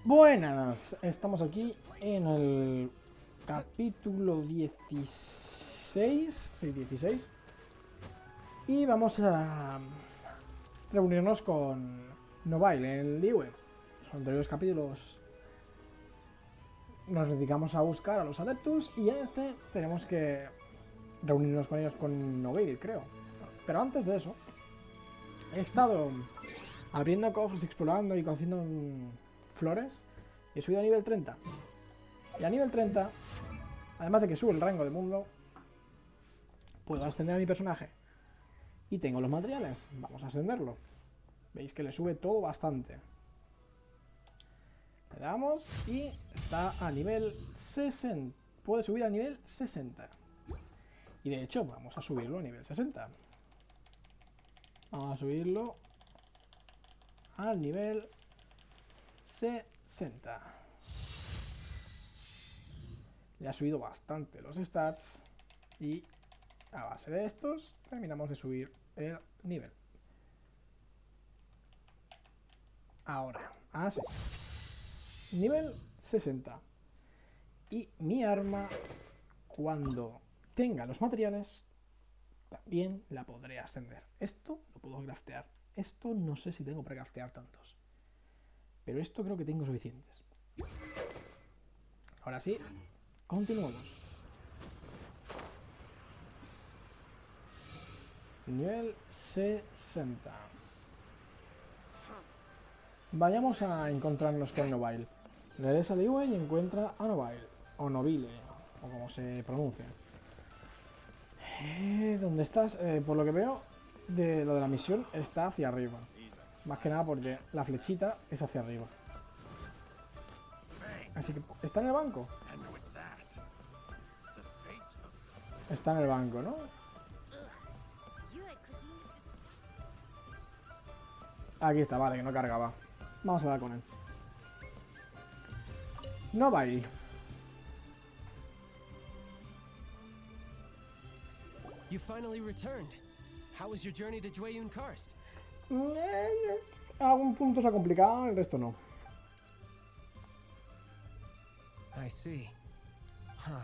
Buenas, estamos aquí en el capítulo 16, sí, 16, y vamos a reunirnos con Novail en Liwe. En los anteriores capítulos nos dedicamos a buscar a los adeptus y en este tenemos que reunirnos con ellos con Novail, creo. Pero antes de eso, he estado abriendo cofres, explorando y conociendo flores. He subido a nivel 30. Y a nivel 30, además de que sube el rango de mundo, puedo ascender a mi personaje. Y tengo los materiales. Vamos a ascenderlo. Veis que le sube todo bastante. Le damos y está a nivel 60. Puede subir a nivel 60. Y de hecho, vamos a subirlo a nivel 60. Vamos a subirlo al nivel 60. Le ha subido bastante los stats. Y a base de estos terminamos de subir el nivel. Ahora, así. Nivel 60. Y mi arma, cuando tenga los materiales, también la podré ascender. Esto lo puedo craftear. Esto no sé si tengo para craftear tantos. Pero esto creo que tengo suficientes. Ahora sí, continuamos. Nivel 60. Vayamos a encontrarnos con Novail. Regresa a Liwe y encuentra a Novail. O Novile, o como se pronuncia. ¿Dónde estás? Por lo que veo, de lo de la misión está hacia arriba. Más que nada porque la flechita es hacia arriba. Así que, ¿está en el banco? Está en el banco, ¿no? Aquí está, vale, que no cargaba. Vamos a hablar con él. Novail. You finally returned. How was your journey to Jueyun Karst? Algún punto se ha complicado, el resto no. I see. Huh.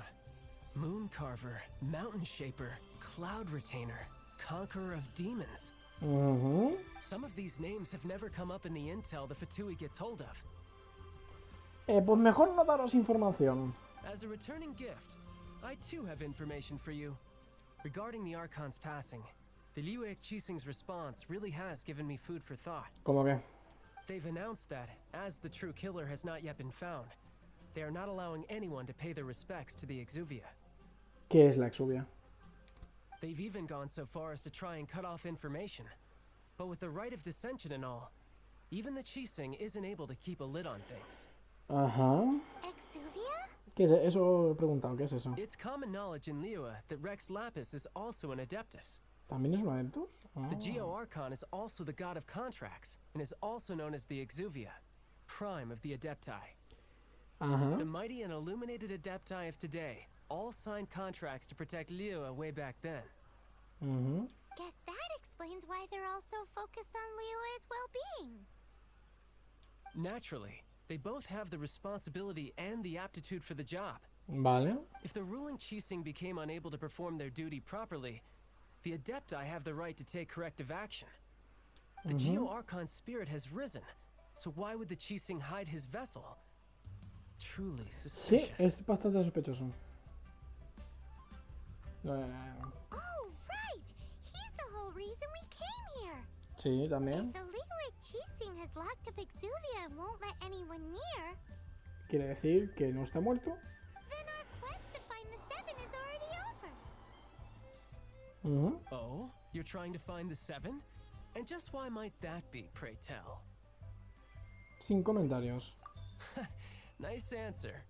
Moon Carver, Mountain Shaper, Cloud Retainer, Conqueror of Demons. Some of these names have never come up in the intel the Fatui gets hold of. Pues mejor no daros información. As a returning gift, I too have information for you. Regarding the Archon's passing, the Liue Qixing's response really has given me food for thought. ¿Cómo que? They've announced that, as the true killer has not yet been found, they are not allowing anyone to pay their respects to the Exuvia. ¿Qué es la Exuvia? They've even gone so far as to try and cut off information. But with the right of dissension and all, even the Qixing isn't able to keep a lid on things. Ajá. Exuvia? ¿Qué es eso? He preguntado, ¿qué es eso? It's common knowledge in Liyue that Rex Lapis is also an Adeptus. ¿También es un adeptus? The Geo Archon is also the god of contracts, and is also known as the Exuvia, prime of the Adepti. Ajá. The mighty and illuminated Adepti of today all signed contracts to protect Liyue way back then. Guess that explains why they're all so focused on Liyue's well-being. Naturally, they both have the responsibility and the aptitude for the job. Vale. If the ruling Qixing became unable to perform their duty properly, the Adepti have the right to take corrective action. The Geo Archon's spirit has risen, so why would the Qixing hide his vessel? Truly Sí, suspicious. es bastante sospechoso. Oh, right! He's the whole reason we came here! Sí, también. If the Liyue Qixing has locked up Exuvia and won't let anyone near, Quiere decir que no está muerto. then our quest to find the Seven is already over. Oh? You're trying to find the Seven? And just why might that be, pray tell? Sin comentarios. Nice answer.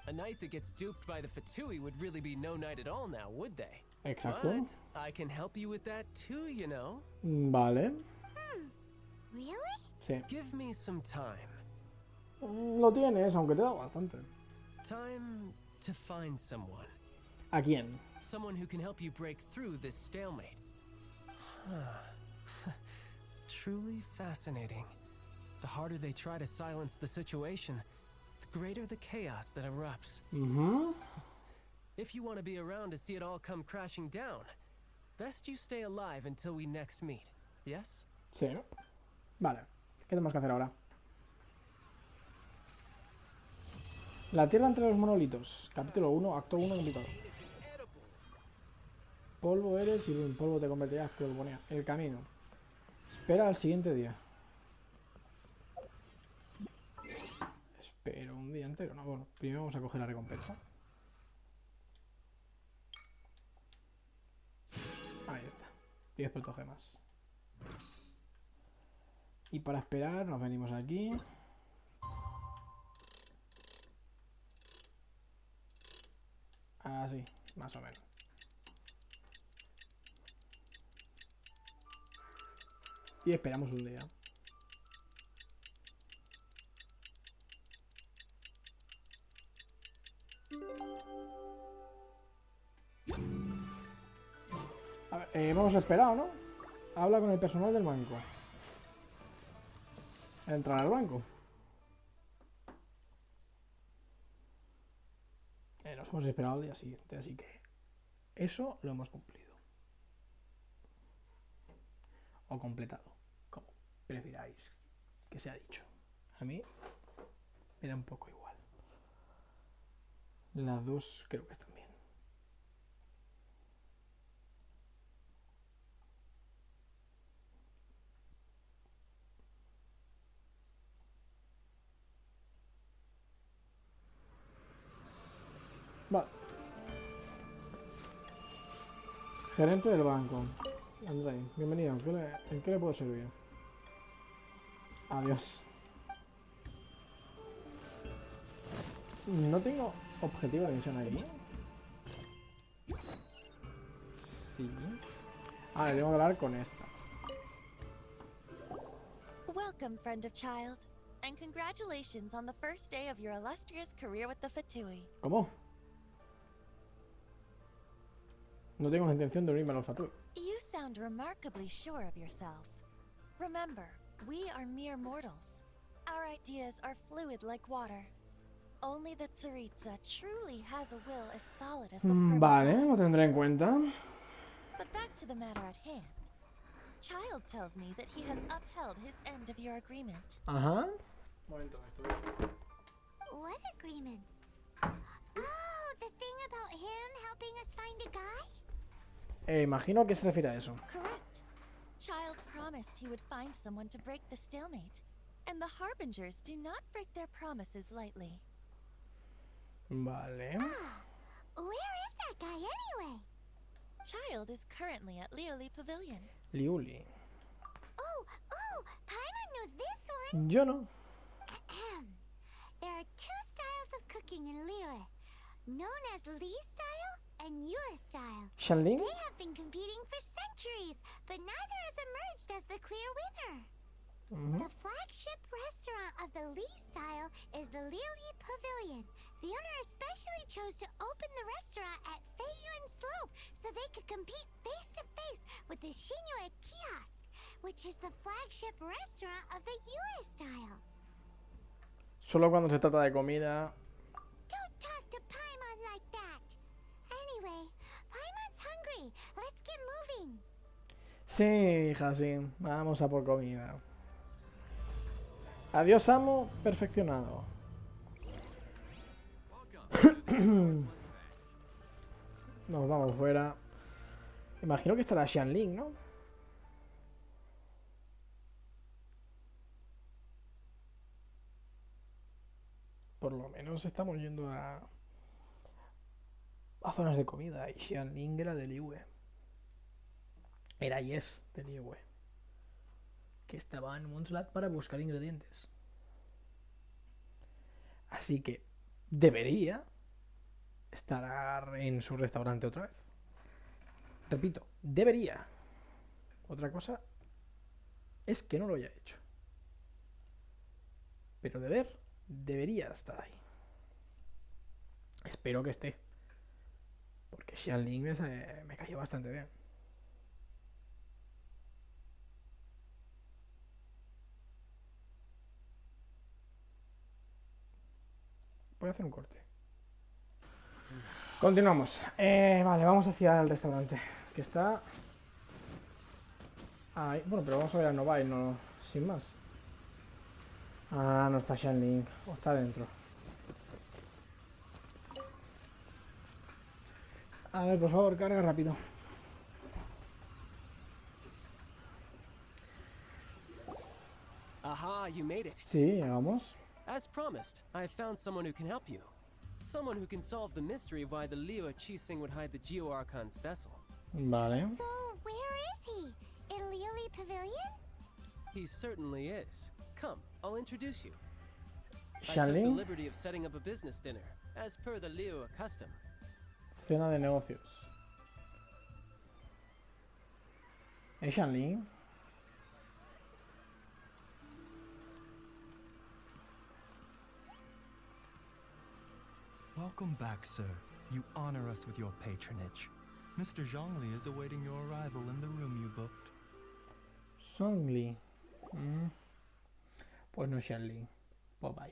A knight that gets duped by the Fatui would really be no knight at all now, would they? Exacto. But I can help you with that too, you know. Vale. Really? Sí. Give me some time. Lo tienes, aunque te da bastante. Time to find someone. ¿A quién? Someone who can help you break through this stalemate. Truly fascinating. The harder they try to silence the situation, the greater the chaos that erupts. If you want to be around to see it all come crashing down, best you stay alive until we next meet. Yes? Sí. Vale. ¿Qué tenemos que hacer ahora? La tierra entre los monolitos. Capítulo 1, acto 1 complicado. Polvo eres y en polvo te convertirás, polvonea. El camino. Espera al siguiente día. Espero un día entero. No, bueno, primero vamos a coger la recompensa. Ahí está. 10 protogemas. Y para esperar nos venimos aquí. Así, más o menos. Y esperamos un día. A ver, hemos esperado, ¿no? Habla con el personal del banco. Entrar al banco. Nos hemos esperado al día siguiente, así que eso lo hemos cumplido. O completado, como prefiráis que sea dicho. A mí me da un poco igual. Las dos creo que están bien. Vale. Gerente del banco. Andrei, bienvenido. ¿En qué le puedo servir? Adiós. No tengo objetivo de misión aquí. Sí. Ah, le tengo que hablar con esta. Welcome, friend of child, and congratulations on the first day of your illustrious career with the Fatui. ¿Cómo? No tengo intención de unirme a los Fatui. You sound remarkably sure of yourself. Remember, we are mere mortals. Our ideas are fluid like water. Only the Tsaritsa truly has a will as solid as the Vale, lo permafrost. tendré en cuenta. But back to the matter at hand. Child tells me that he has upheld his end of your agreement. Ajá. Momento, What agreement? Oh, the thing about him helping us find a guy? Imagino que se refiere a eso. Correct. Child promised he would find someone to break the stalemate. And the Harbingers do not break their promises lightly. Vale. Where is that guy anyway? Child is currently at Lioli Pavilion. Liuli. Oh, Paimon knows this one. Yo no. There are two styles of cooking in Liyue, known as Li style and Yue style. Shanling. They have been competing for centuries, but neither has emerged as the clear winner. The flagship restaurant of the Li style is the Liuli Pavilion. The owner especially chose to open the restaurant at Feiyuan Slope so they could compete face to face with the Shinue Kiosk, which is the flagship restaurant of the Yue style. Solo cuando se trata de comida. Don't talk to Paimon like that. Anyway, Paimon's hungry. Let's get moving. Sí, hija, sí. Vamos a por comida. Adiós, amo. Perfeccionado. Nos vamos fuera. Imagino que estará Xianling, ¿no? Por lo menos estamos yendo a zonas de comida. Y Xianling era de Liyue. Era Yes de Liyue. Que estaba en Moonslat para buscar ingredientes. Así que debería estar en su restaurante otra vez. Repito, debería. Otra cosa es que no lo haya hecho. Pero debería estar ahí. Espero que esté. Porque Xianling me cayó bastante bien. voy a hacer un corte. Continuamos. Vale, vamos hacia el restaurante. Que está... ahí. Bueno, pero vamos a ver a Nobai, no... sin más. Ah, no está Shanling. O está dentro. A ver, por favor, carga rápido. Aha, you made it. Sí, llegamos. As promised, I found someone who can help you. Someone who can solve the mystery of why the Leo Chising would hide the Geo Archon's vessel. Vale. So, where is he? In Lioli Pavilion? He certainly is. Come, I'll introduce you. I took the Shanling, liberty of setting up a business dinner, as per the Leo custom. cena de negocios. ¿Es Shanling? Welcome back, sir. You honor us with your patronage. Mr. Zhongli is awaiting your arrival in the room you booked. Zhongli. Pues no es Shanling. Pues vaya.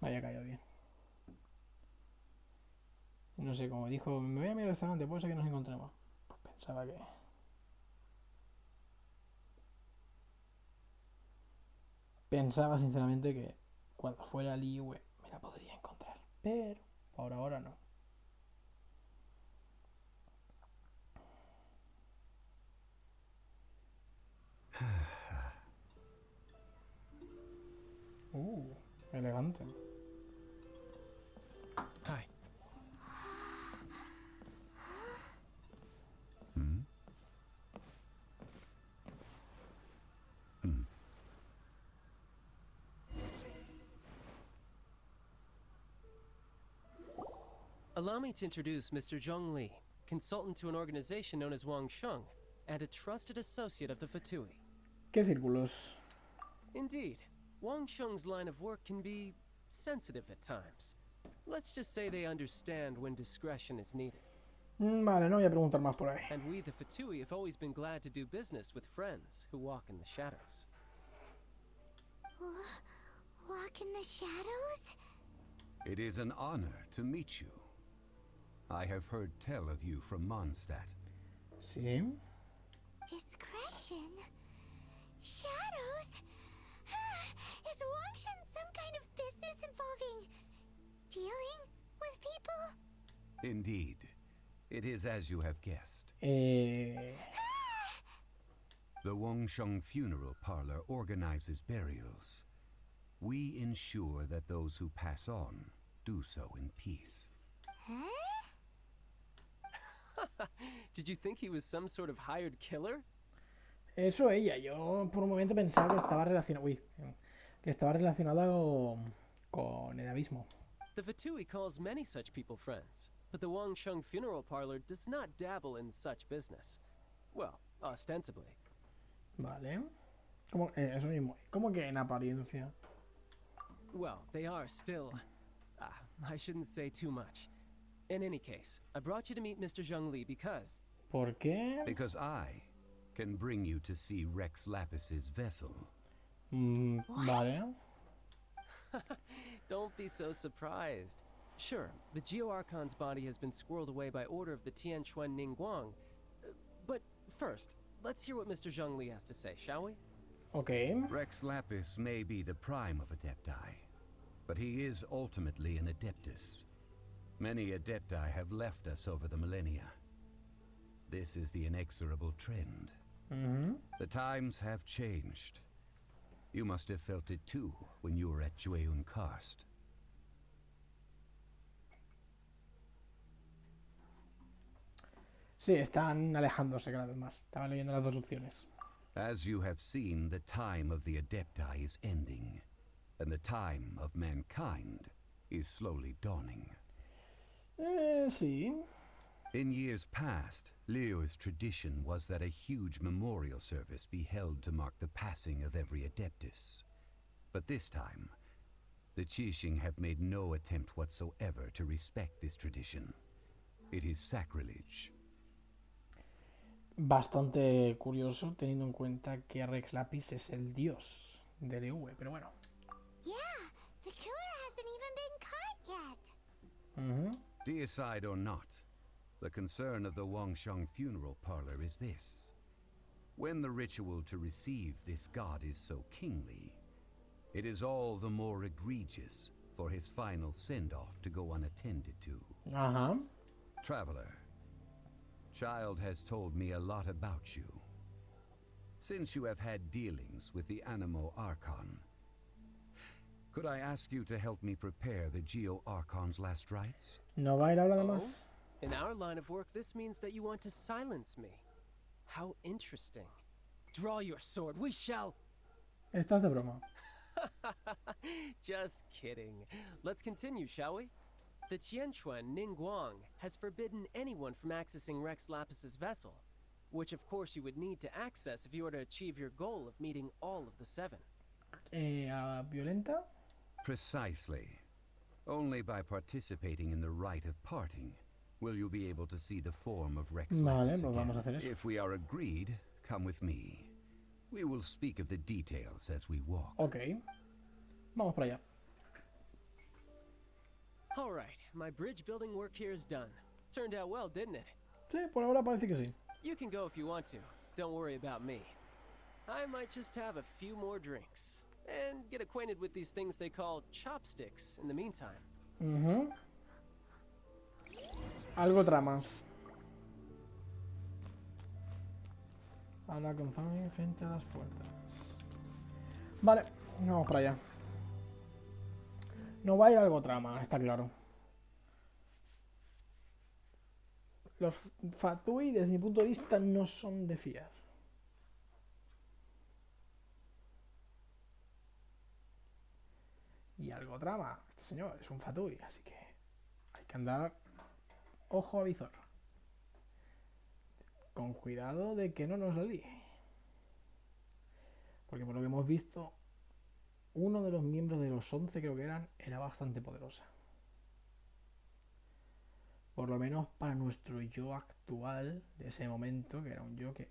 Vaya, cayó bien. No sé, como dijo, me voy a mi restaurante, puede ser que nos encontremos. Pues pensaba que... Pensaba sinceramente que cuando fuera al Liyue me la podría encontrar. Pero por ahora no. Elegante. Hi. Allow me to introduce Mr. Zhong Li, consultant to an organization known as Wang Sheng, and a trusted associate of the Fatui. ¿Qué círculos? Indeed, Wang Sheng's line of work can be sensitive at times. Let's just say they understand when discretion is needed. Vale, no voy a preguntar más por ahí. And we, the Fatui, have always been glad to do business with friends who walk in the shadows. Walk in the shadows? It is an honor to meet you. I have heard tell of you from Mondstadt. Sí. Discretion? Shadows? Is Wangshan some kind of business involving dealing with people? Indeed. It is as you have guessed. Eh... The Wangsheng Funeral Parlor organizes burials. We ensure that those who pass on do so in peace. Huh? Did you think he was some sort of hired killer? Eso ella, yo por un momento pensaba que estaba relacionada... Uy, que estaba relacionada con el abismo. The Fatui calls many such people friends, but the Wangsheng Funeral Parlor does not dabble in such business. Well, ostensibly. Vale. ¿Cómo? Eso mismo. ¿Cómo que en apariencia? Well, they are still... I shouldn't say too much. In any case, I brought you to meet Mr. Zhong Li because... ¿Por qué? Because I can bring you to see Rex Lapis's vessel. Vale. Don't be so surprised. Sure, the Geo Archon's body has been squirreled away by order of the Tianquan Ningguang. But first, let's hear what Mr. Zhong Li has to say, shall we? Ok. Rex Lapis may be the prime of Adepti, but he is ultimately an Adeptus. Many Adepti have left us over the millennia. This is the inexorable trend. The times have changed. You must have felt it too when you were at Jueyun Karst. Sí, están alejándose cada vez más. Estaba leyendo las dos opciones. As you have seen, the time of the Adepti is ending, and the time of mankind is slowly dawning. Sí. In years past, Leo's tradition was that a huge memorial service be held to mark the passing of every Adeptus. But this time, the Qixing have made no attempt whatsoever to respect this tradition. It is sacrilege. bastante curioso teniendo en cuenta que Rex Lapis es el dios del EV, pero bueno. Yeah, the killer hasn't even been caught yet. Deicide or not, the concern of the Wangsheng funeral parlor is this. When the ritual to receive this god is so kingly, it is all the more egregious for his final send-off to go unattended to. Traveler, Child has told me a lot about you. Since you have had dealings with the Animo Archon, could I ask you to help me prepare the Geo Archon's last rites? No va a ir a hablar más. In our line of work, this means that you want to silence me. How interesting. Draw your sword, we shall... Estás de broma. Just kidding. Let's continue, shall we? The Tianquan Ningguang has forbidden anyone from accessing Rex Lapis's vessel, which of course you would need to access if you were to achieve your goal of meeting all of the seven. ¿Violenta? Precisely. Only by participating in the rite of parting will you be able to see the form of Rex Lapis pues vamos a again. hacer eso. If we are agreed, come with me. We will speak of the details as we walk. Ok. Vamos para allá. All right, my bridge building work here is done. Turned out well, didn't it? Sí, por ahora parece que sí. You can go if you want to. Don't worry about me. I might just have a few more drinks and get acquainted with these things they call chopsticks in the meantime. Algo tramas. Habla con Fanny frente a las puertas. Vale, vamos para allá. No va a ir algo trama, está claro. Los Fatui, desde mi punto de vista, no son de fiar. Y algo trama. Este señor es un Fatui, así que hay que andar ojo a visor. Con cuidado de que no nos la líe. Porque por lo que hemos visto, uno de los miembros de los 11, creo que eran, era bastante poderosa. Por lo menos para nuestro yo actual de ese momento, que era un yo que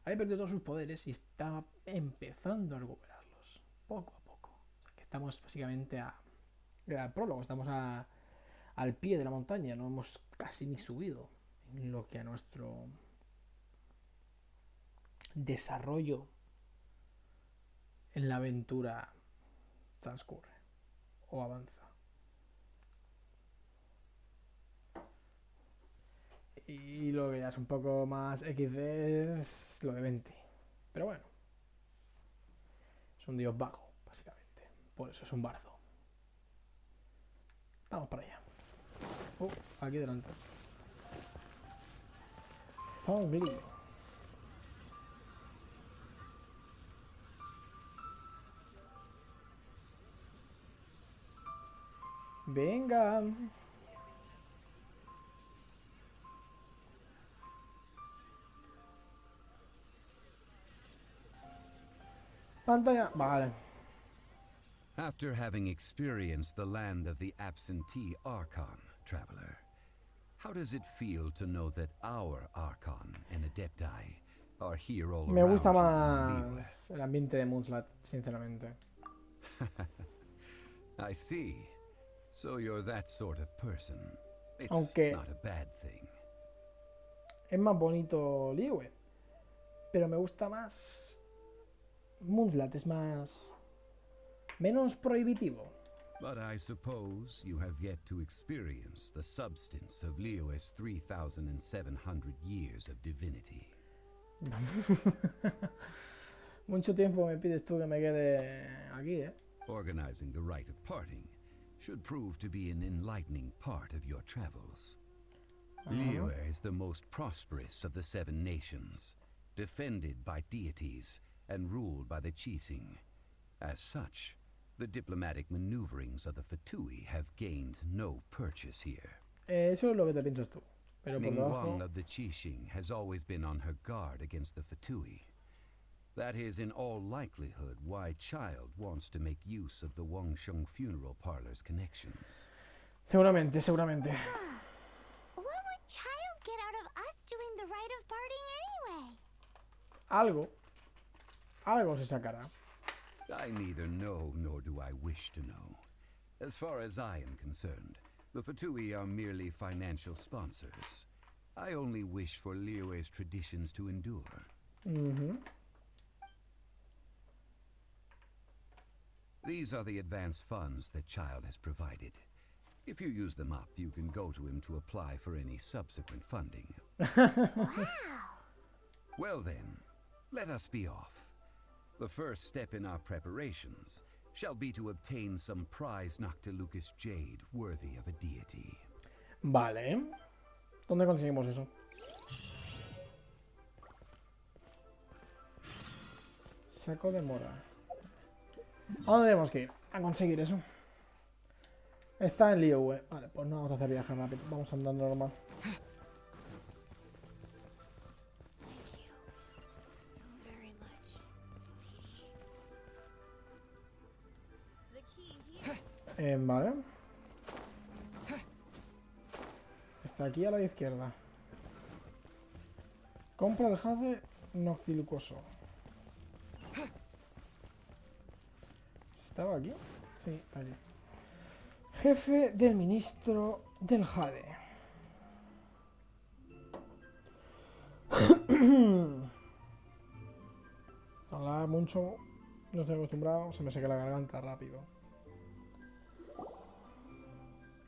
había perdido todos sus poderes y estaba empezando a recuperarlos, poco a poco. O sea, que estamos básicamente al prólogo, estamos al pie de la montaña, no hemos casi ni subido en lo que a nuestro desarrollo en la aventura transcurre o avanza. Y lo que ya es un poco más XD es lo de 20. Pero bueno, es un dios vago, básicamente. Por eso es un bardo. Vamos para allá. Aquí delante. Zongli. Venga. Pantalla. Vale. After having experienced the land of the absentee Archon, traveler, how does it feel to know that our Archon and Adepti are here all Me around gusta you in más el ambiente de Moonslat, sinceramente. Liyue? I see. So you're that sort of person. It's Aunque not a bad thing. es más bonito Liyue, pero me gusta más Moonslat, es menos prohibitivo. But I suppose you have yet to experience the substance of Liyue's 3,700 years of divinity. Mucho tiempo me pides tú que me quede aquí, ¿eh? Organizing the rite of parting should prove to be an enlightening part of your travels. Liyue is the most prosperous of the 7 nations, defended by deities and ruled by the Qixing. As such, the diplomatic maneuverings of the Fatui have gained no purchase here. Eso es lo que te piensas tú. Pero por Ningguang debajo... of the Qixing has always been on her guard against the Fatui. That is in all likelihood why Child wants to make use of the Wangsheng funeral parlor's connections. Seguramente. What would Child get out of us doing the rite of parting anyway? Algo se sacará. I neither know nor do I wish to know. As far as I am concerned, the Fatui are merely financial sponsors. I only wish for Liyue's traditions to endure. These are the advance funds that Child has provided. If you use them up, you can go to him to apply for any subsequent funding. Wow. Well then, let us be off. The first step in our preparations shall be to obtain some prize Noctilucous jade worthy of a deity. Vale. ¿Dónde conseguimos eso? Saco de mora. ¿A dónde tenemos que ir? A conseguir eso. Está en Liyue. Vale, pues no vamos a hacer viaje rápido. Vamos andando normal. Vale. Está aquí a la izquierda. Compra el jade noctilucoso. ¿Estaba aquí? Sí, allí. Jefe del ministro del jade. Hablar mucho. No estoy acostumbrado. Se me seca la garganta rápido.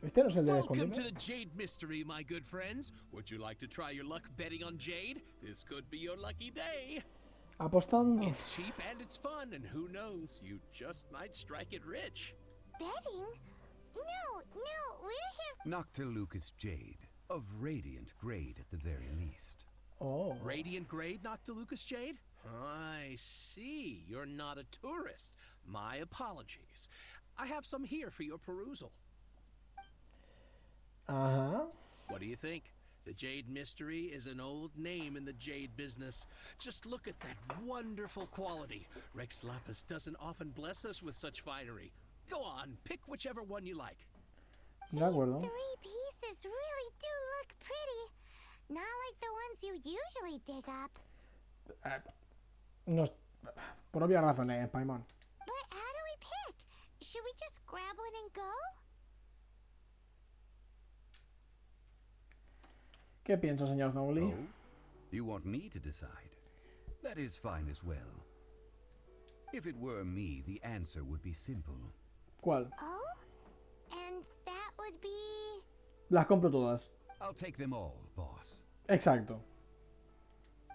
Este no es el de Welcome escondido. to the Jade Mystery, my good friends. Would you like to try your luck betting on Jade? This could be your lucky day. Apostando. It's cheap and it's fun, and who knows, you just might strike it rich. Betting? No, we're here. Noctilucous jade, of radiant grade at the very least. Oh. Radiant grade, Noctilucous Jade? I see. You're not a tourist. My apologies. I have some here for your perusal. What do you think? The Jade Mystery is an old name in the jade business. Just look at that wonderful quality. Rex Lapis doesn't often bless us with such finery. Go on, pick whichever one you like. De acuerdo. These 3 pieces really do look pretty. Not like the ones you usually dig up. No, por obvias razones, Paimon. But how do we pick? Should we just grab one and go? ¿Qué piensa, señor Zongli? Oh? You want me to decide? That is fine as well. If it were me, the answer would be simple. ¿Cuál? Oh? And that would be... Las compro todas. I'll take them all, boss. Exacto.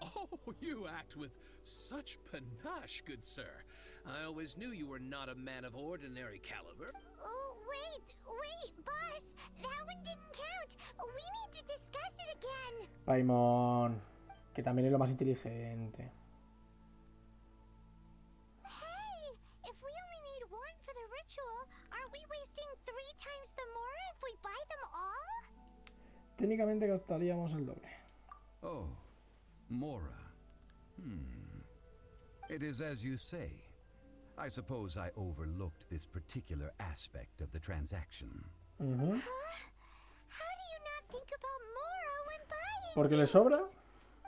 Oh, you act with such panache, good sir. I always knew you were not a man of ordinary caliber. Oh, wait, boss. That one didn't count. We need to discuss it again. Paimon. Que también es lo más inteligente. Hey, if we only need one for the ritual, aren't we wasting 3 times the more if we buy them all? Técnicamente gastaríamos el doble. Oh, Mora. It is as you say. I suppose I overlooked this particular aspect of the transaction. Huh? How do you not think about Mora when buying? ¿Porque le sobra?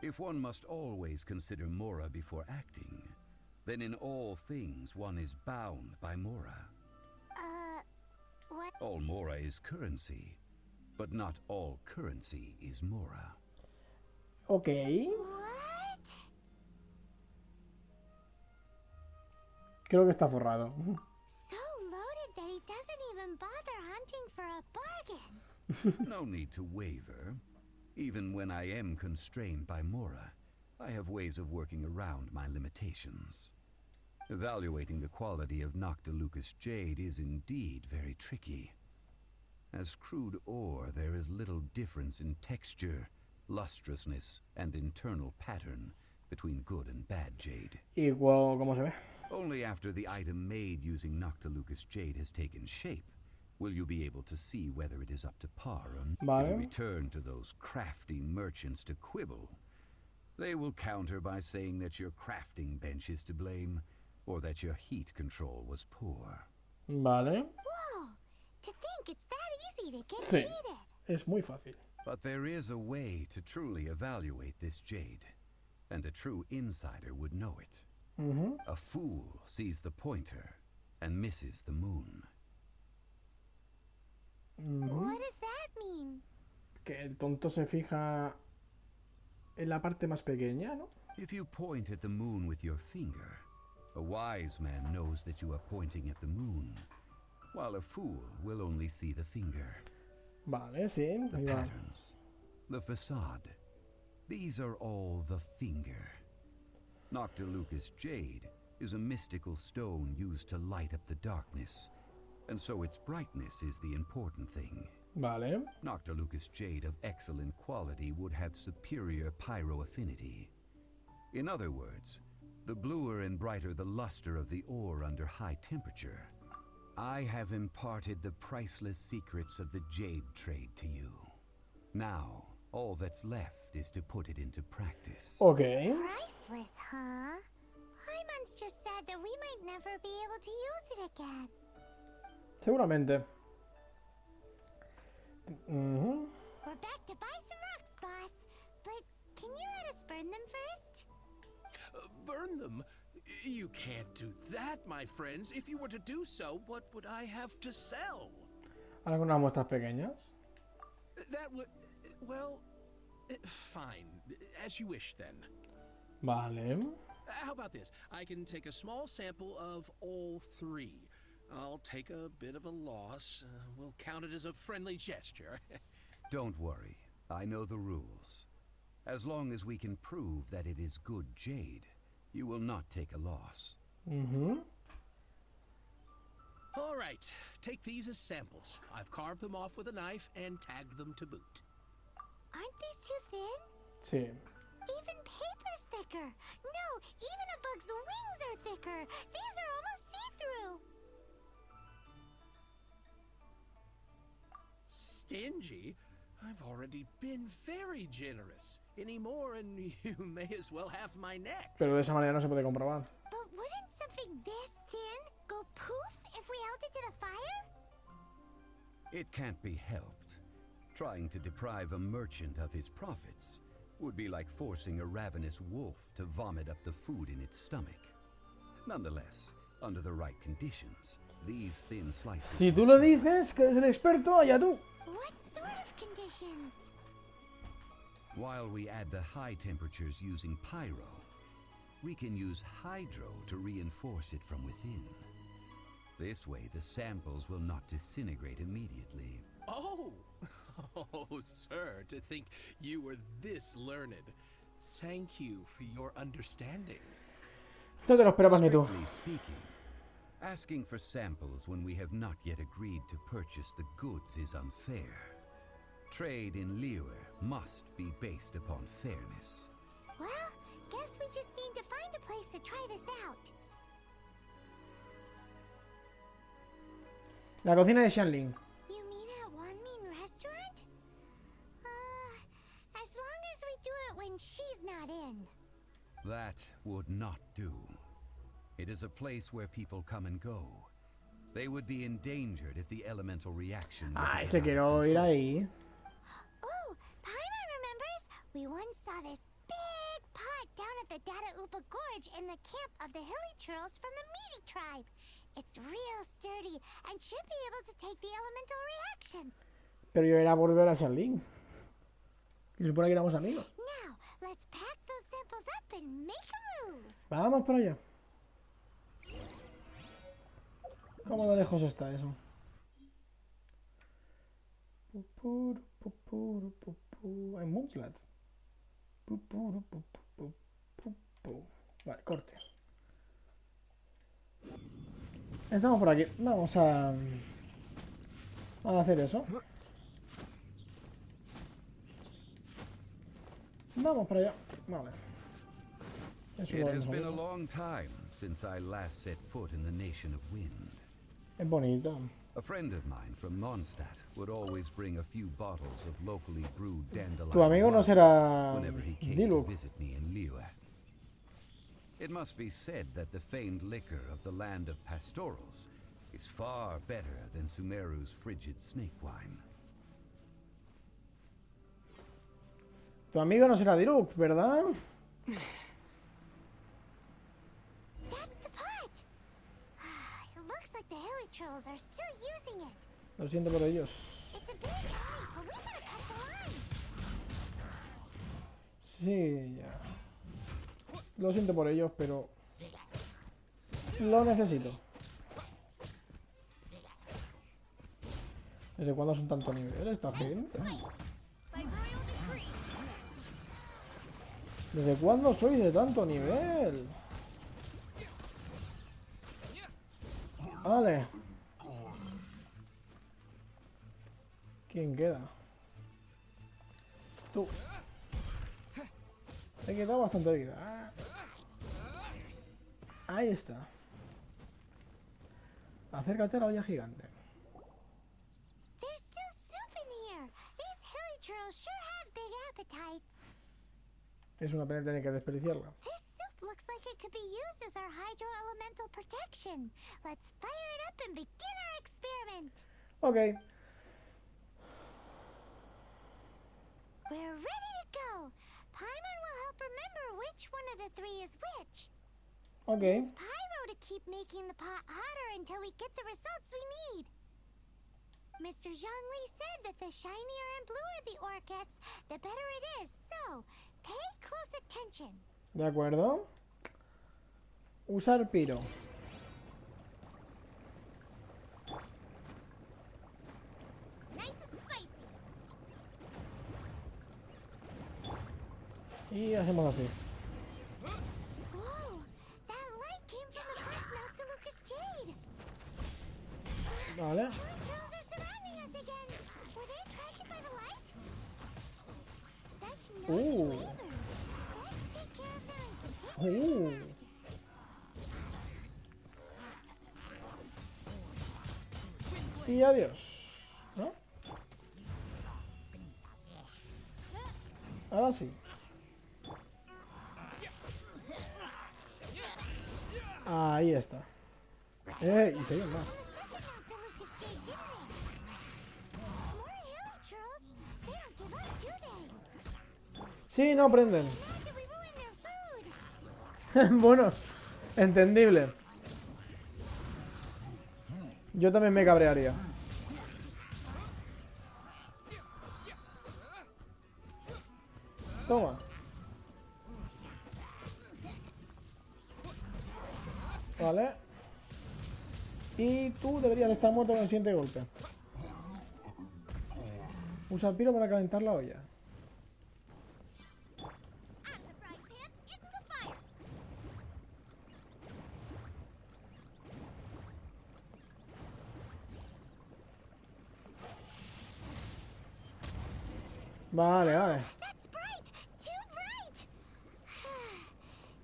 If one must always consider Mora before acting, then in all things one is bound by Mora. What? All Mora is currency, but not all currency is Mora. Ok. What? Creo que está forrado. So loaded that he doesn't even bother hunting for a bargain. No need to waver. Even when I am constrained by Mora, I have ways of working around my limitations. Evaluating the quality of Noctilucous jade is indeed very tricky. As crude ore, there is little difference in texture, lustrousness, and internal pattern between good and bad jade. ¿Y cómo se ve? Only after the item made using Noctilucous jade has taken shape will you be able to see whether it is up to par. Vale. If you return to those crafty merchants to quibble, they will counter by saying that your crafting bench is to blame, or that your heat control was poor. Vale. Whoa! To think it's that easy to get Sí. cheated. Es muy fácil. But there is a way to truly evaluate this jade, and a true insider would know it. A fool sees the pointer and misses the moon. What does that mean? Que el tonto se fija en la parte más pequeña, ¿no? If you point at the moon with your finger, a wise man knows that you are pointing at the moon, while a fool will only see the finger. Vale, sí. The Ahí va. patterns, the facade, these are all the finger. Noctilucous jade is a mystical stone used to light up the darkness, and so its brightness is the important thing. Vale. Noctilucous jade of excellent quality would have superior pyro affinity. In other words, the bluer and brighter the luster of the ore under high temperature. I have imparted the priceless secrets of the jade trade to you. Now, all that's left is to put it into practice. Ok. Priceless, huh? Hyman's just said that we might never be able to use it again. Seguramente. We're back to buy some rocks, boss. But can you let us burn them first? Burn them? You can't do that, my friends. If you were to do so, what would I have to sell? Algunas muestras pequeñas. That would... well... fine. As you wish, then. Vale. How about this? I can take a small sample of all three. I'll take a bit of a loss. We'll count it as a friendly gesture. Don't worry. I know the rules. As long as we can prove that it is good jade, you will not take a loss. All right. Take these as samples. I've carved them off with a knife and tagged them to boot. Aren't these too thin? Sí. Even paper's thicker. No, even a bug's wings are thicker. These are almost see-through. Stingy? I've already been very generous. Any more and you may as well have my neck. Pero de esa manera no se puede comprobar. But wouldn't something this thin go poof if we held it to the fire? It can't be helped. Trying to deprive a merchant of his profits would be like forcing a ravenous wolf to vomit up the food in its stomach. Nonetheless, under the right conditions, these thin slices... Si tú lo dices, que eres el experto, allá tú. What sort of conditions? While we add the high temperatures using pyro, we can use hydro to reinforce it from within. This way, the samples will not disintegrate immediately. Oh! Oh, sir, to think you were this learned. Thank you for your understanding. No te lo esperabas ni tú. Strictly speaking, asking for samples when we have not yet agreed to purchase the goods is unfair. Trade in Liyue must be based upon fairness. Well, guess we just need to find a place to try this out. La cocina de Xianling. You mean at Wanmin Restaurant? As long as we do it when she's not in. That would not do. It is a place where people come and go. They would be endangered if the elemental reaction were to Es get que out of quiero ir control. ahí. Oh, Paimon remembers? We once saw this big pot down at the Dada Upa Gorge in the camp of the Hilly Churls from the Meaty tribe. It's real sturdy and should be able to take the elemental reactions. Pero yo era volver a Xianling. Y se supone que éramos amigos. Now, let's pack those samples up and make a move. Vamos para allá. ¿Cómo de lejos está eso? Hay Moonslat. Vale, corte. Estamos por aquí. Vamos a hacer eso. Vamos para allá. Vale. Eso It lo has vamos a been a ver. long time since I last set foot in the Nation of Wind. Es bonito. A friend of mine from Mondstadt would always bring a few bottles of locally brewed dandelion Tu amigo no wine será whenever he came Diluc. to visit me in Liyue. It must be said that the famed liquor of the land of pastorals is far better than Sumeru's frigid snake wine. Tu amigo no será Diruk, ¿verdad? That's the pot. It looks like the helitrolls are still using it. Lo siento por ellos. It's a big area, but we gotta cut the line. Sí, ya. Lo siento por ellos, pero lo necesito. ¿Desde cuándo son tanto nivel esta gente? ¿Desde cuándo soy de tanto nivel? Vale. ¿Quién queda? Tú. Te he quedado bastante vida. Ahí está. Acércate a la olla gigante. There's still soup in here. These helitrolls sure have big appetites. Es una pena tener que desperdiciarla. This soup looks like it could be used as our hydro-elemental protection. Let's fire it up and begin our experiment. Ok. We're ready to go. Paimon will help remember which one of the three is which. Ok. Use pyro to keep making the pot hotter until we get the results we need. Mr. Zhongli said that the shinier and bluer the ore gets, the better it is. So, pay close attention. De acuerdo. Usar piro. Nice and spicy. Y hacemos así. Whoa, that light came from the first Noctilucous Jade. Vale. Trolls are surrounding us again. Were they attracted by the light? Such naughty neighbors. Let's take care of them and continue. Y adiós. ¿No? Ahora sí. Ahí está. Y siguen más. Noctilucous Jade, didn't they? More helitrolls? They don't give up, do they? Sí, no prenden. Why did we ruin their food? Bueno, entendible. Yo también me cabrearía. Toma. Vale. Y tú deberías de estar muerto con el siguiente golpe. Usa el piro para calentar la olla. Out of the frying pan, into the fire. Vale, vale. That's bright! Too bright!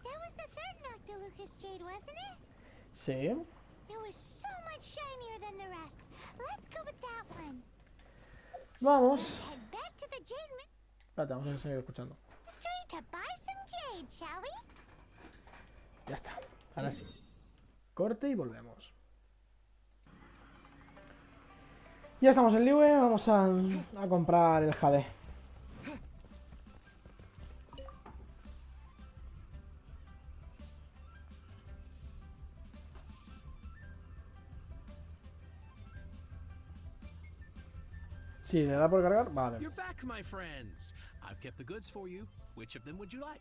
That was the third Noctilucous Jade, wasn't it? Sí. It was so much shinier than the rest. Let's go with that one. Vamos. Head back to the Jade Espérate, vamos a seguir escuchando. Mystery to buy some jade, shall we? Ya está. Ahora sí. Corte y volvemos. Ya estamos en Liue. Vamos a comprar el jade. Sí, le da por cargar. Vale. You're back, my friends. I've kept the goods for you. Which of them would you like?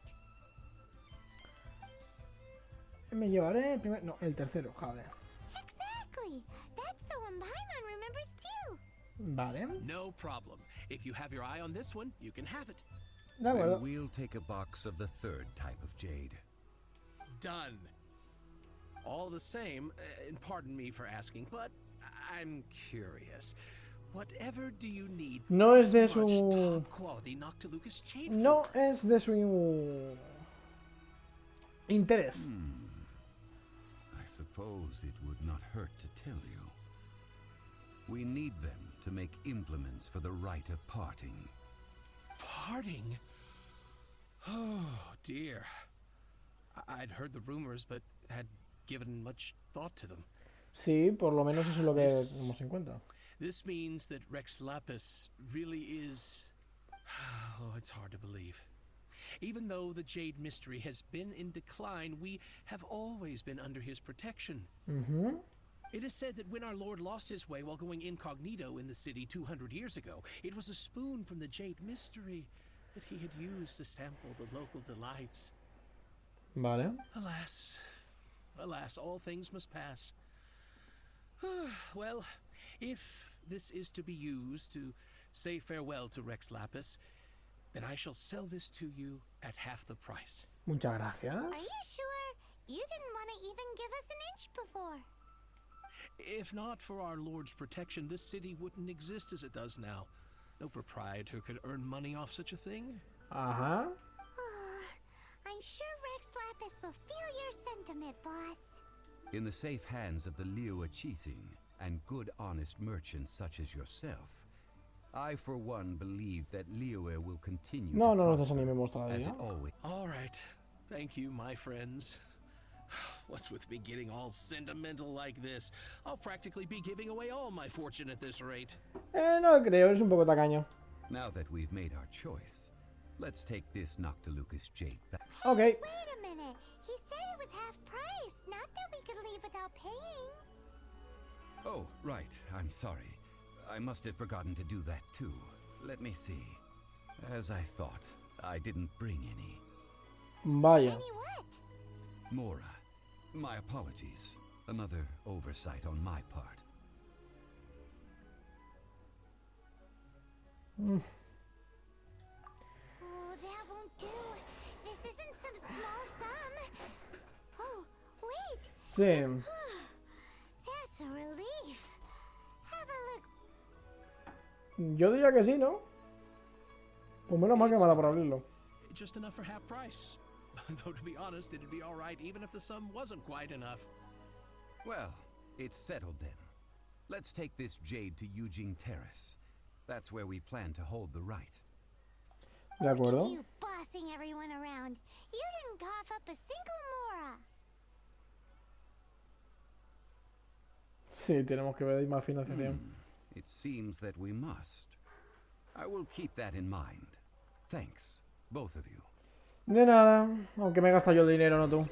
Me llevaré el primer... No, el tercero, jade. Exactly. That's the one Paimon remembers too. Vale. No problem. If you have your eye on this one, you can have it. De acuerdo. Then we'll take a box of the third type of jade. Done. All the same, and pardon me for asking, but I'm curious. Whatever do you need No es de this much su... top quality Noctilucous Jade No for? es de su... interés. I suppose it would not hurt to tell you. We need them to make implements for the rite of parting. Parting? Oh, dear. I'd heard the rumors, but had given much thought to them. Sí, por lo menos eso es lo que tenemos en cuenta. This means that Rex Lapis really is... Oh, it's hard to believe. Even though the Jade Mystery has been in decline, we have always been under his protection. It is said that when our Lord lost his way while going incognito in the city 200 years ago, it was a spoon from the Jade Mystery that he had used to sample the local delights. Vale. Alas, alas, all things must pass. Well, if this is to be used to say farewell to Rex Lapis, then I shall sell this to you at half the price. Muchas gracias. Are you sure? You didn't want to even give us an inch before. If not for our Lord's protection, this city wouldn't exist as it does now. No proprietor could earn money off such a thing. Ajá. I'm sure Rex Lapis will feel your sentiment, boss. In the safe hands of the Liu Chising and good honest merchants such as yourself, I for one believe that Liu will continue No, to no nos prosper, desanimemos as todavía. it always. All right. Thank you, my friends. What's with me getting all sentimental like this? I'll practically be giving away all my fortune at this rate. No creo, eres un poco tacaño. Now that we've made our choice, let's take this Noctilucus jade back. Ok. Wait a minute. He said it was half price, not that we could leave without paying. Oh, right. I'm sorry. I must have forgotten to do that too. Let me see. As I thought, I didn't bring any. Vaya. Any what? Mora, my apologies. Another oversight on my part. Oh, that won't do. This isn't some small sum. Oh, wait. Sí. That's a relief. Have a look. Yo diría que sí, ¿no? Pues menos mal que me da por abrirlo. Just enough for half price. Though to be honest, it'd be all right even if the sum wasn't quite enough. Well, it's settled then. Let's take this jade to Eugene Terrace. That's where we plan to hold the rite. De acuerdo. You bossing everyone around. You didn't cough up a single mora. Sí, tenemos que ver más financiación. It seems that we must. I will keep that in mind. Thanks, both of you. De nada, aunque me he gastado yo el dinero, no tú.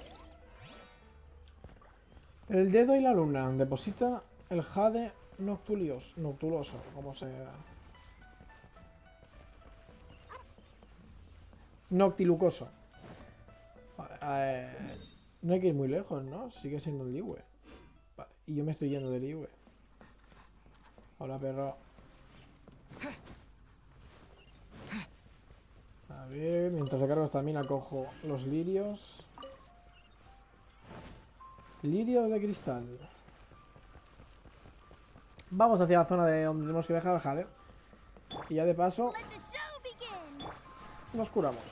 El dedo y la luna. Deposita el jade noctuloso, como sea. Noctilucoso. No hay que ir muy lejos, ¿no? Sigue siendo el Liu. Vale, y yo me estoy yendo del Liu. Hola, perro. A ver, mientras recargo esta mina cojo los lirios. Lirios de cristal. Vamos hacia la zona de donde tenemos que dejar al jade. Y ya de paso nos curamos.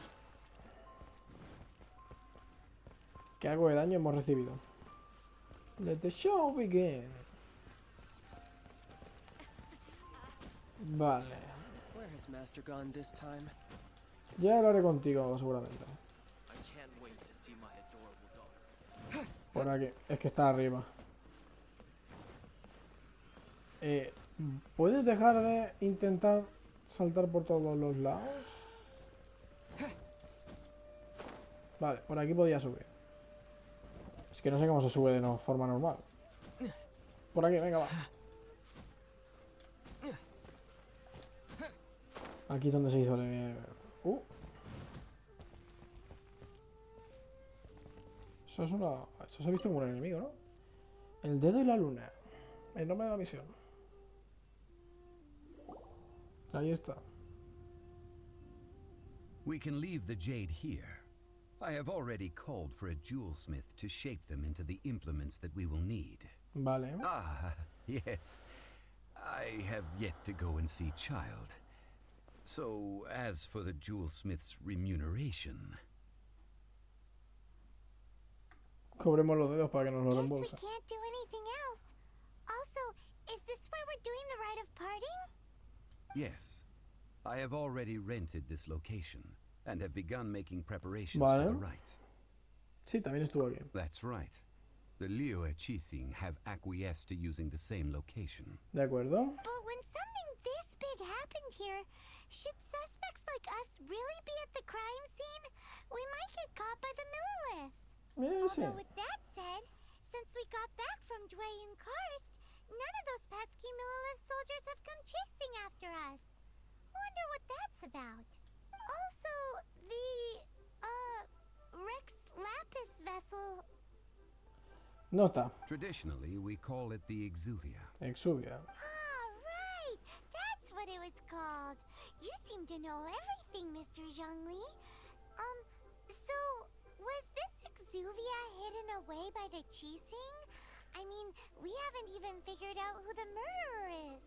Que algo de daño hemos recibido. Let the show begin. Vale. Where has Master gone this time? Ya lo haré contigo, seguramente. I can't wait to see my adorable daughter. Por aquí. Es que está arriba. ¿Puedes dejar de intentar saltar por todos los lados? Vale, por aquí podía subir. Es que no sé cómo se sube de forma normal. Por aquí, venga, va. Aquí es donde se hizo el... Eso es una... Eso se ha visto como un enemigo, ¿no? El dedo y la luna. El nombre de la misión. Ahí está. We can leave the jade here. I have already called for a jewelsmith to shape them into the implements that we will need. Vale. Ah, yes. I have yet to go and see Child. So, as for the jewelsmith's remuneration... Cobremos los dedos para que nos lo Guess we reembolsen. can't do anything else. Also, is this where we're doing the rite of parting? Yes. I have already rented this location and have begun making preparations Vale. for the rite. Sí, también estuvo aquí. That's right. The Liu Chising have acquiesced to using the same location. De acuerdo. But when something this big happened here, Should suspects like us really be at the crime scene? We might get caught by the Millilith. Sí. Although with that said, since we got back from Dway and Karst, none of those pesky Millilith soldiers have come chasing after us. Wonder what that's about. Also, the, Rex Lapis vessel. Nota. Traditionally, we call it the Exuvia. Exuvia. Ah, right! That's what it was called. You seem to know everything, Mr. Zhongli. So, was this Exuvia hidden away by the Qixing? I mean, we haven't even figured out who the murderer is.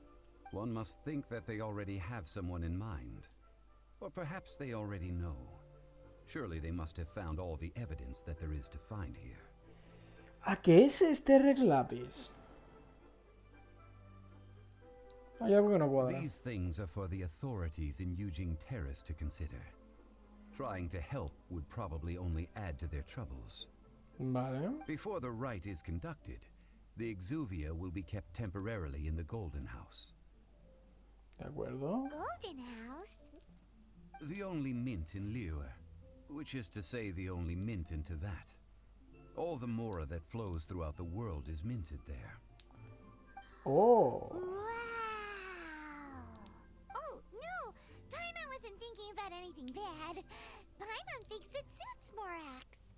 One must think that they already have someone in mind. Or perhaps they already know. Surely they must have found all the evidence that there is to find here. ¿A qué es este Rex Lapis? Hay algo que no cuadra. These things are for the authorities in Eugene Terrace to consider. Trying to help would probably only add to their troubles. Vale. Before the rite is conducted, the Exuvia will be kept temporarily in the Golden House. De acuerdo. Golden House? The only mint in Liyue, which is to say the only mint in Tevat. All the mora that flows throughout the world is minted there. Oh. Wow! Oh, no! Paimon wasn't thinking about anything bad. Paimon thinks it suits Morax.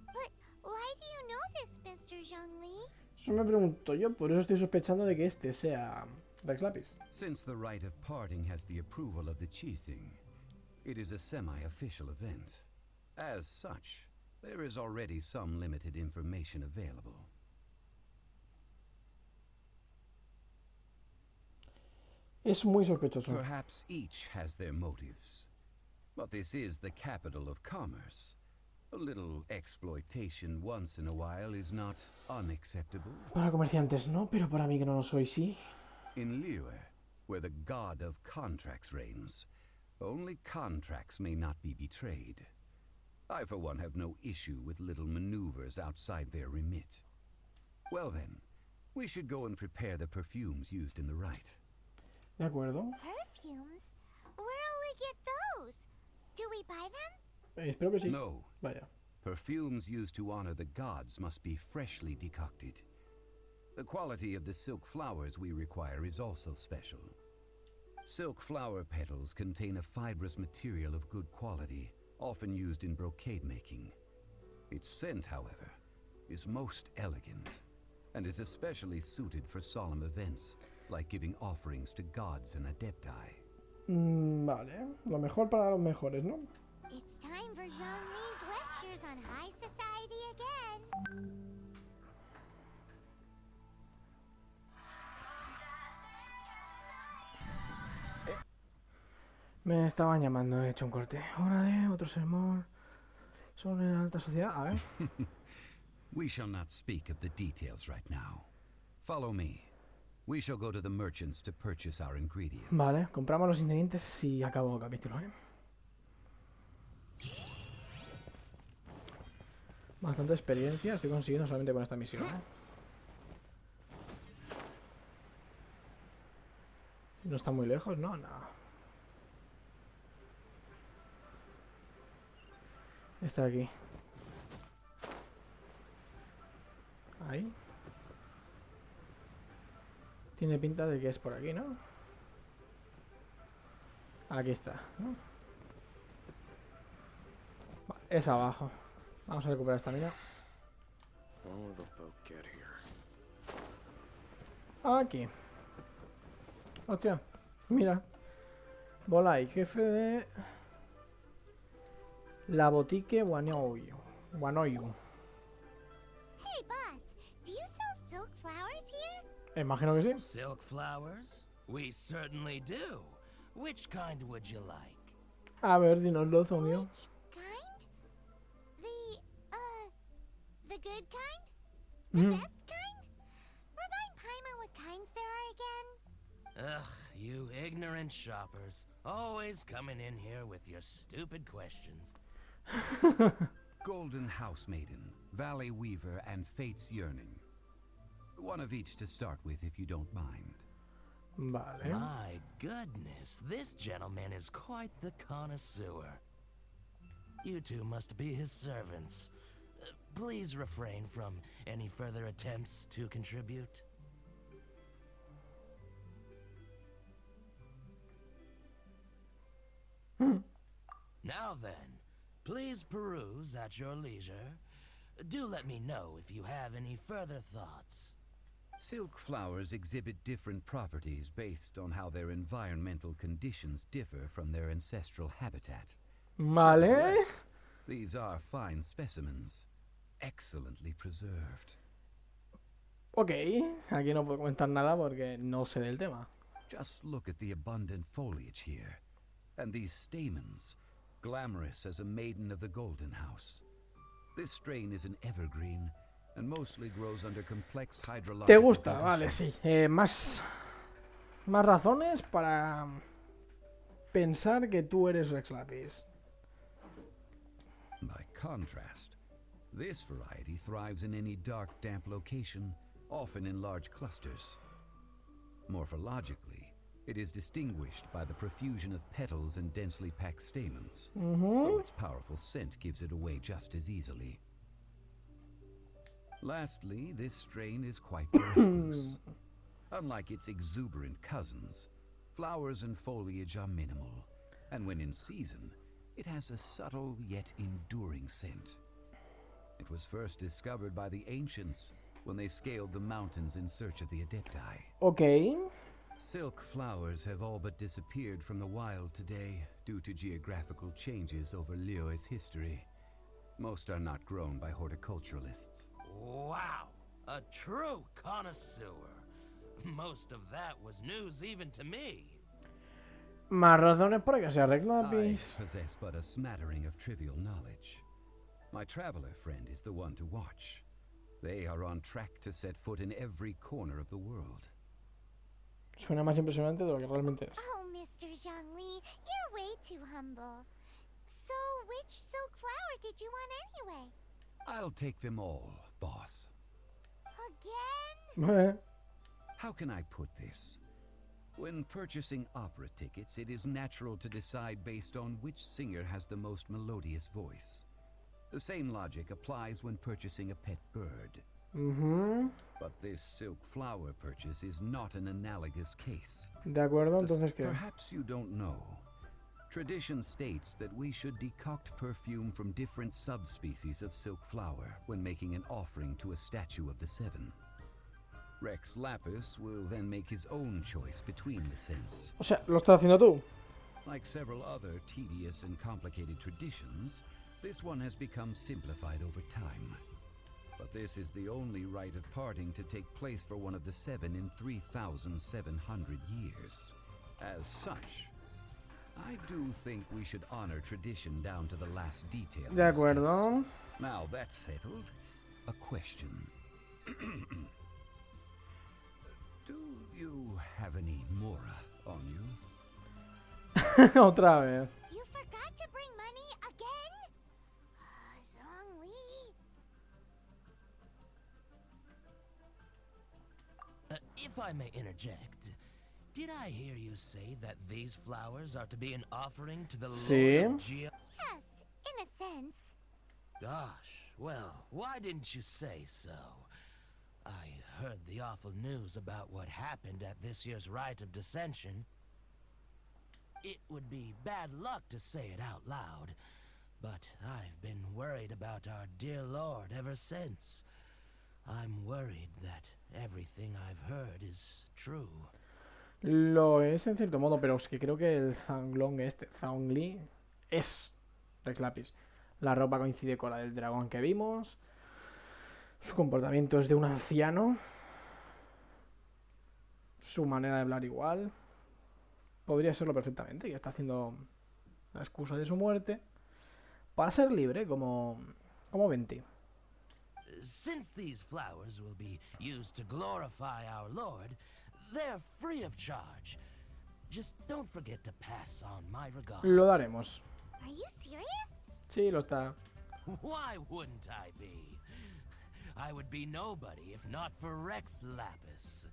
But why do you know this, Mr. Zhongli? Eso me pregunto yo, por eso estoy sospechando de que este sea Rex Lapis. Since the rite of parting has the approval of the Qixing, it is a semi-official event. As such, there is already some limited information available. Es muy sospechoso. Perhaps each has their motives. But this is the capital of commerce. A little exploitation once in a while is not unacceptable. Para comerciantes no, pero para mí que no lo soy, sí. In Liyue, where the god of contracts reigns, only contracts may not be betrayed. I, for one, have no issue with little maneuvers outside their remit. Well then, we should go and prepare the perfumes used in the rite. De acuerdo. Perfumes? Where'll we get those? Do we buy them? Espero que sí. No. Vaya. Perfumes used to honor the gods must be freshly decocted. The quality of the silk flowers we require is also special. Silk flower petals contain a fibrous material of good quality, often used in brocade making. Its scent, however, is most elegant, and is especially suited for solemn events, like giving offerings to gods and adepti. Vale, lo mejor para los mejores, ¿no? It's time for Zhongli's lectures on high society again. Me estaban llamando, he hecho un corte. Hora de otro sermón sobre la alta sociedad. A ver. We shall not speak of the details right now. Follow me. We shall go to the merchants to purchase our ingredients. Vale, compramos los ingredientes y acabo el capítulo, ¿eh? Bastante experiencia estoy consiguiendo solamente con esta misión, ¿eh? No está muy lejos, ¿no? No. Está aquí. Ahí. Tiene pinta de que es por aquí, ¿no? Aquí está, ¿no? Vale, es abajo. Vamos a recuperar esta mina. Aquí. Hostia, mira. Volai, jefe de la botique Wanoyu. Hey, boss, do you sell silk flowers here? Imagino que sí. Silk flowers? We certainly do. Which kind would you like? A ver, dinoslo, Zomio. Which kind? The good kind? The best kind? Remind Paimon what kinds there are again? Ugh, you ignorant shoppers. Always coming in here with your stupid questions. Golden House Maiden, Valley Weaver, and Fate's Yearning. One of each to start with, if you don't mind. Vale. My goodness, this gentleman is quite the connoisseur. You two must be his servants. Please refrain from any further attempts to contribute. Now then, please peruse at your leisure. Do let me know if you have any further thoughts. Silk flowers exhibit different properties based on how their environmental conditions differ from their ancestral habitat. Vale. These are fine specimens, excellently preserved. Ok, aquí no puedo comentar nada porque no sé del tema. Just look at the abundant foliage here, and these stamens, glamorous as a maiden of the Golden House. This strain is an evergreen, and mostly grows under complex hydrological ¿Te gusta? conditions. Vale, sí. Más razones para pensar que tú eres Rex Lapis. By contrast, this variety thrives in any dark, damp location, often in large clusters. Morphologically, it is distinguished by the profusion of petals and densely packed stamens, though its powerful scent gives it away just as easily. Lastly, this strain is quite recluse. Unlike its exuberant cousins, flowers and foliage are minimal, and when in season, it has a subtle yet enduring scent. It was first discovered by the ancients when they scaled the mountains in search of the Adepti. Ok. Silk flowers have all but disappeared from the wild today due to geographical changes over Liyue's history. Most are not grown by horticulturalists. Wow, a true connoisseur. Most of that was news even to me. Más razones para que sea Rex I Lapis. possess but a smattering of trivial knowledge. My traveler friend is the one to watch. They are on track to set foot in every corner of the world. Suena más impresionante de lo que realmente es. Oh, Mr. Zhongli, you're way too humble. So, which silk flower did you want anyway? I'll take them all, boss. Again? How can I put this? When purchasing opera tickets, it is natural to decide based on which singer has the most melodious voice. The same logic applies when purchasing a pet bird. But this silk flower purchase is not an analogous case. De acuerdo, entonces ¿qué? Perhaps you don't know. Tradition states that we should decoct perfume from different subspecies of silk flower when making an offering to a statue of the seven. Rex Lapis will then make his own choice between the scents. O sea, lo estás haciendo tú. Like several other tedious and complicated traditions, this one has become simplified over time. But this is the only rite of parting to take place for one of the seven in 3,700 years. As such, I do think we should honor tradition down to the last detail. De acuerdo. Now that's settled, a question. Do you have any Mora on you? Otra vez. You forgot to bring money again? Zhongli. If I may interject, did I hear you say that these flowers are to be an offering to the Sí. Lord of Geo? Yes, in a sense. Gosh, well, why didn't you say so? I heard the awful news about what happened at this year's Rite of Dissension. It would be bad luck to say it out loud, but I've been worried about our dear Lord ever since. I'm worried that everything I've heard is true. Lo es en cierto modo, pero es que creo que el Zhongli es Rex Lapis. La ropa coincide con la del dragón que vimos. Su comportamiento es de un anciano. Su manera de hablar igual. Podría serlo perfectamente, que está haciendo la excusa de su muerte para ser libre, como Venti. Since these flowers will be used to glorify our Lord, they're free of charge. Just don't forget to pass on my regards. Lo daremos. Are you serious? Sí, lo está. Why wouldn't I be? I would be nobody if not for Rex Lapis.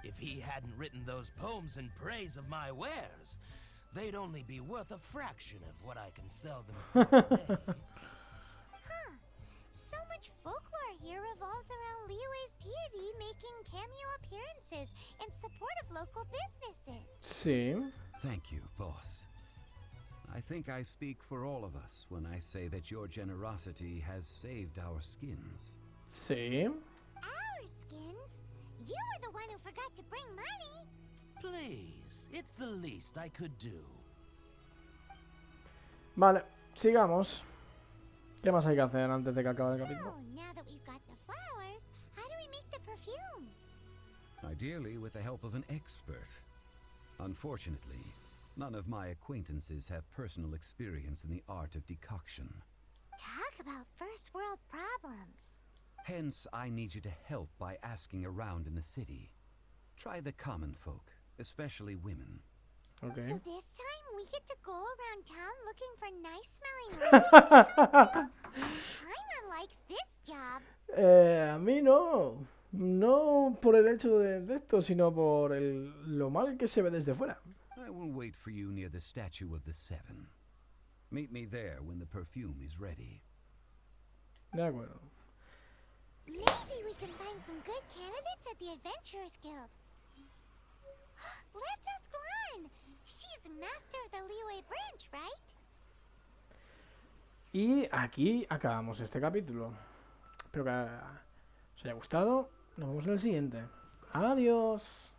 If he hadn't written those poems in praise of my wares, they'd only be worth a fraction of what I can sell them for today. Huh. So much folklore here revolves around Liyue's deity making cameo appearances in support of local businesses. Sí. Thank you, boss. I think I speak for all of us when I say that your generosity has saved our skins. Sí. Our skins? You were the one who forgot to bring money. Please, it's the least I could do. Vale, sigamos. ¿Qué más hay que hacer antes de que acabe el capítulo? So, now that we've got the flowers, how do we make the perfume? Ideally with the help of an expert. Unfortunately, none of my acquaintances have personal experience in the art of decoction. Talk about first world problems. Hence, I need you to help by asking around in the city. Try the common folk, especially women. Okay. So this time we get to go around town looking for nice smelling ladies. Paimon likes this job. A mí no. No por el hecho de esto, sino por lo mal que se ve desde fuera. I will wait for you near the statue of the Seven. Meet me there when the perfume is ready. De acuerdo. Maybe we can find some good candidates at the Adventurers Guild. Let's ask Lan. She's master of the Liyue branch, right? Y aquí acabamos este capítulo. Espero que os haya gustado. Nos vemos en el siguiente. Adiós.